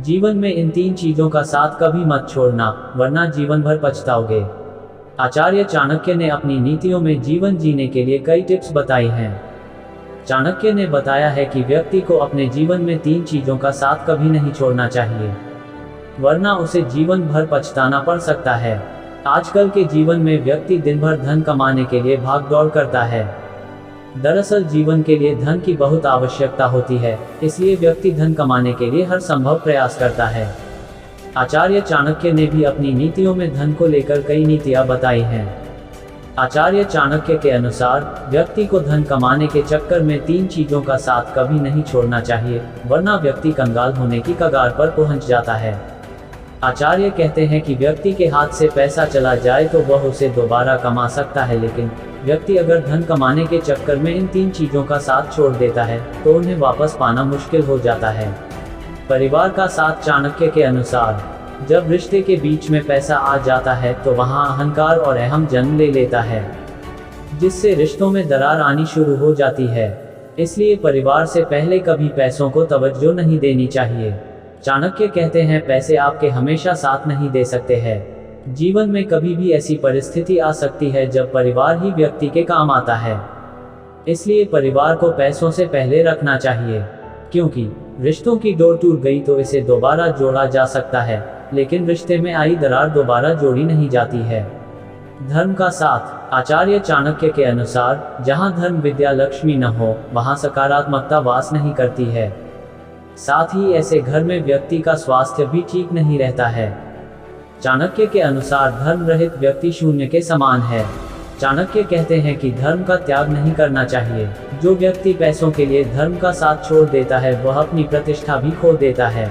जीवन में इन 3 चीजों का साथ कभी मत छोड़ना, वरना जीवन भर पछताओगे। आचार्य चाणक्य ने अपनी नीतियों में जीवन जीने के लिए कई टिप्स बताई हैं। चाणक्य ने बताया है कि व्यक्ति को अपने जीवन में 3 चीजों का साथ कभी नहीं छोड़ना चाहिए, वरना उसे जीवन भर पछताना पड़ सकता है। आजकल के जीवन में व्यक्ति दिन भर धन कमाने के लिए भाग दौड़ करता है। दरअसल जीवन के लिए धन की बहुत आवश्यकता होती है, इसलिए व्यक्ति धन कमाने के लिए हर संभव प्रयास करता है। आचार्य चाणक्य ने भी अपनी नीतियों में धन को लेकर कई नीतियां बताई हैं। आचार्य चाणक्य के अनुसार व्यक्ति को धन कमाने के चक्कर में 3 चीजों का साथ कभी नहीं छोड़ना चाहिए, वरना व्यक्ति कंगाल होने की कगार पर पहुंच जाता है। आचार्य कहते हैं कि व्यक्ति के हाथ से पैसा चला जाए तो वह उसे दोबारा कमा सकता है, लेकिन व्यक्ति अगर धन कमाने के चक्कर में इन 3 चीजों का साथ छोड़ देता है तो उन्हें वापस पाना मुश्किल हो जाता है। परिवार का साथ। चाणक्य के अनुसार जब रिश्ते के बीच में पैसा आ जाता है तो वहां अहंकार और अहम जन्म ले लेता है, जिससे रिश्तों में दरार आनी शुरू हो जाती है। इसलिए परिवार से पहले कभी पैसों को तवज्जो नहीं देनी चाहिए। चाणक्य कहते हैं पैसे आपके हमेशा साथ नहीं दे सकते हैं। जीवन में कभी भी ऐसी परिस्थिति आ सकती है जब परिवार ही व्यक्ति के काम आता है। इसलिए परिवार को पैसों से पहले रखना चाहिए, क्योंकि रिश्तों की डोर टूट गई तो इसे दोबारा जोड़ा जा सकता है, लेकिन रिश्ते में आई दरार दोबारा जोड़ी नहीं जाती है। धर्म का साथ। आचार्य चाणक्य के अनुसार जहां धर्म विद्या लक्ष्मी न हो, वहां सकारात्मकता वास नहीं करती है। साथ ही ऐसे घर में व्यक्ति का स्वास्थ्य भी ठीक नहीं रहता है। चाणक्य के अनुसार धर्म रहित व्यक्ति शून्य के समान है। चाणक्य कहते हैं कि धर्म का त्याग नहीं करना चाहिए। जो व्यक्ति पैसों के लिए धर्म का साथ छोड़ देता है वह अपनी प्रतिष्ठा भी खो देता है।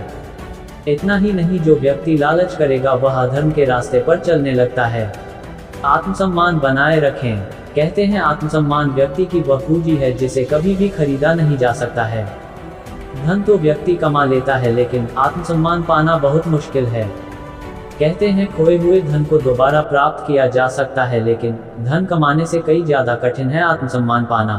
इतना ही नहीं, जो व्यक्ति लालच करेगा वह अधर्म के रास्ते पर चलने लगता है। आत्मसम्मान बनाए रखें। कहते हैं आत्मसम्मान व्यक्ति की वह पूंजी है जिसे कभी भी खरीदा नहीं जा सकता है। धन तो व्यक्ति कमा लेता है, लेकिन आत्मसम्मान पाना बहुत मुश्किल है। कहते हैं खोए हुए धन को दोबारा प्राप्त किया जा सकता है, लेकिन धन कमाने से कई ज्यादा कठिन है आत्मसम्मान पाना।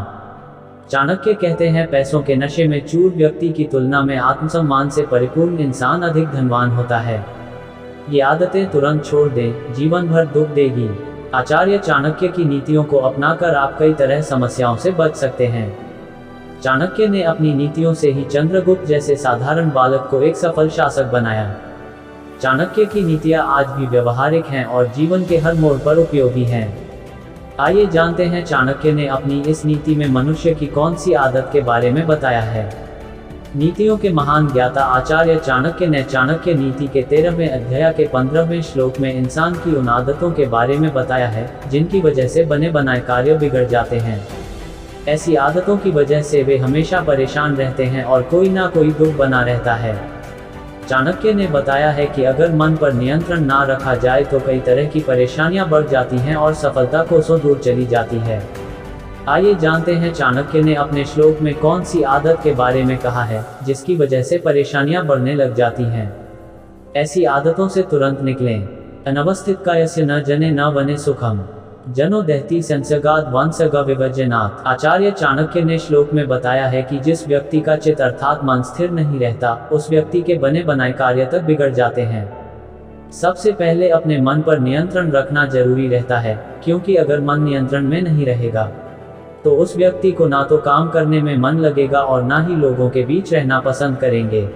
चाणक्य कहते हैं पैसों के नशे में चूर व्यक्ति की तुलना में आत्मसम्मान से परिपूर्ण इंसान अधिक धनवान होता है। ये आदतें तुरंत छोड़ दें, जीवन भर दुख देगी। आचार्य चाणक्य की नीतियों को अपनाकर आप कई तरह समस्याओं से बच सकते हैं। चाणक्य ने अपनी नीतियों से ही चंद्रगुप्त जैसे साधारण बालक को एक सफल शासक बनाया। चाणक्य की नीतियां आज भी व्यवहारिक हैं और जीवन के हर मोड़ पर उपयोगी हैं। आइए जानते हैं चाणक्य ने अपनी इस नीति में मनुष्य की कौन सी आदत के बारे में बताया है। नीतियों के महान ज्ञाता आचार्य चाणक्य ने चाणक्य नीति के 13वें अध्याय के 15वें श्लोक में इंसान की उन आदतों के बारे में बताया है जिनकी वजह से बने बनाए कार्य बिगड़ जाते हैं। ऐसी आदतों की वजह से वे हमेशा परेशान रहते हैं और कोई ना कोई दुख बना रहता है। चाणक्य ने बताया है कि अगर मन पर नियंत्रण ना रखा जाए तो कई तरह की परेशानियां बढ़ जाती हैं और सफलता कोसों दूर चली जाती है। आइए जानते हैं चाणक्य ने अपने श्लोक में कौन सी आदत के बारे में कहा है जिसकी वजह से परेशानियां बढ़ने लग जाती हैं। ऐसी आदतों से तुरंत निकलें। अनवस्थित कायस्य न जने न वने सुखम, जनो दहती संसर्गाद वंसर्ग विवर्जनात्। आचार्य चाणक्य ने श्लोक में बताया है कि जिस व्यक्ति का चित्त अर्थात मन स्थिर नहीं रहता, उस व्यक्ति के बने बनाए कार्य तक बिगड़ जाते हैं। सबसे पहले अपने मन पर नियंत्रण रखना जरूरी रहता है, क्योंकि अगर मन नियंत्रण में नहीं रहेगा तो उस व्यक्ति को ना तो काम करने में मन लगेगा और ना ही लोगों के बीच रहना पसंद करेंगे।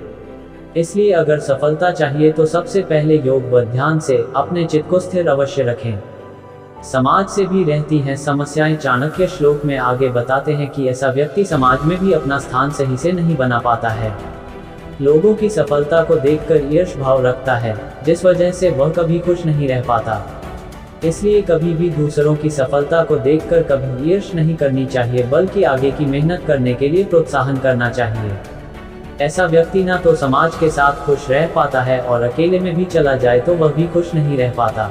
इसलिए अगर सफलता चाहिए तो सबसे पहले योग व ध्यान से अपने चित्त को स्थिर अवश्य रखें। समाज से भी रहती हैं समस्याएं। चाणक्य श्लोक में आगे बताते हैं कि ऐसा व्यक्ति समाज में भी अपना स्थान सही से नहीं बना पाता है। लोगों की सफलता को देखकर ईर्ष भाव रखता है, जिस वजह से वह कभी खुश नहीं रह पाता। इसलिए कभी भी दूसरों की सफलता को देखकर कभी ईर्ष नहीं करनी चाहिए, बल्कि आगे की मेहनत करने के लिए प्रोत्साहन करना चाहिए। ऐसा व्यक्ति ना तो समाज के साथ खुश रह पाता है और अकेले में भी चला जाए तो वह भी खुश नहीं रह पाता।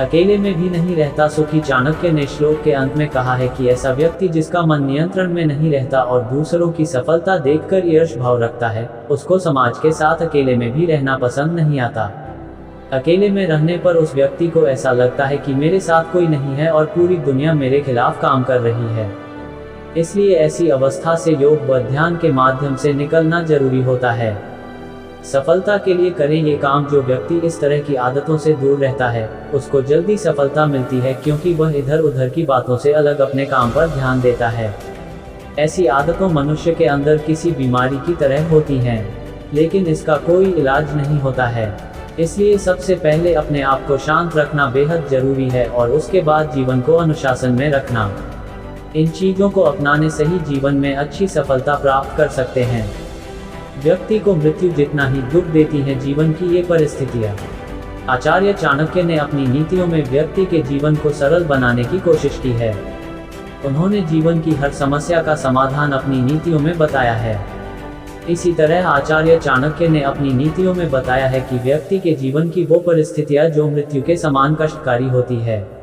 अकेले में भी नहीं रहता सुखी। चाणक्य ने श्लोक के अंत में कहा है कि ऐसा व्यक्ति जिसका मन नियंत्रण में नहीं रहता और दूसरों की सफलता देखकर ईर्ष्या भाव रखता है, उसको समाज के साथ अकेले में भी रहना पसंद नहीं आता। अकेले में रहने पर उस व्यक्ति को ऐसा लगता है कि मेरे साथ कोई नहीं है और पूरी दुनिया मेरे खिलाफ काम कर रही है। इसलिए ऐसी अवस्था से योग व ध्यान के माध्यम से निकलना जरूरी होता है। सफलता के लिए करें ये काम। जो व्यक्ति इस तरह की आदतों से दूर रहता है, उसको जल्दी सफलता मिलती है, क्योंकि वह इधर उधर की बातों से अलग अपने काम पर ध्यान देता है। ऐसी आदतों मनुष्य के अंदर किसी बीमारी की तरह होती हैं, लेकिन इसका कोई इलाज नहीं होता है। इसलिए सबसे पहले अपने आप को शांत रखना बेहद जरूरी है, और उसके बाद जीवन को अनुशासन में रखना। इन चीजों को अपनाने से ही जीवन में अच्छी सफलता प्राप्त कर सकते हैं। व्यक्ति को मृत्यु जितना ही दुख देती है जीवन की ये परिस्थितियाँ। आचार्य चाणक्य ने अपनी नीतियों में व्यक्ति के जीवन को सरल बनाने की कोशिश की है। उन्होंने जीवन की हर समस्या का समाधान अपनी नीतियों में बताया है। इसी तरह आचार्य चाणक्य ने अपनी नीतियों में बताया है कि व्यक्ति के जीवन की वो परिस्थितियाँ जो मृत्यु के समान कष्टकारी होती है,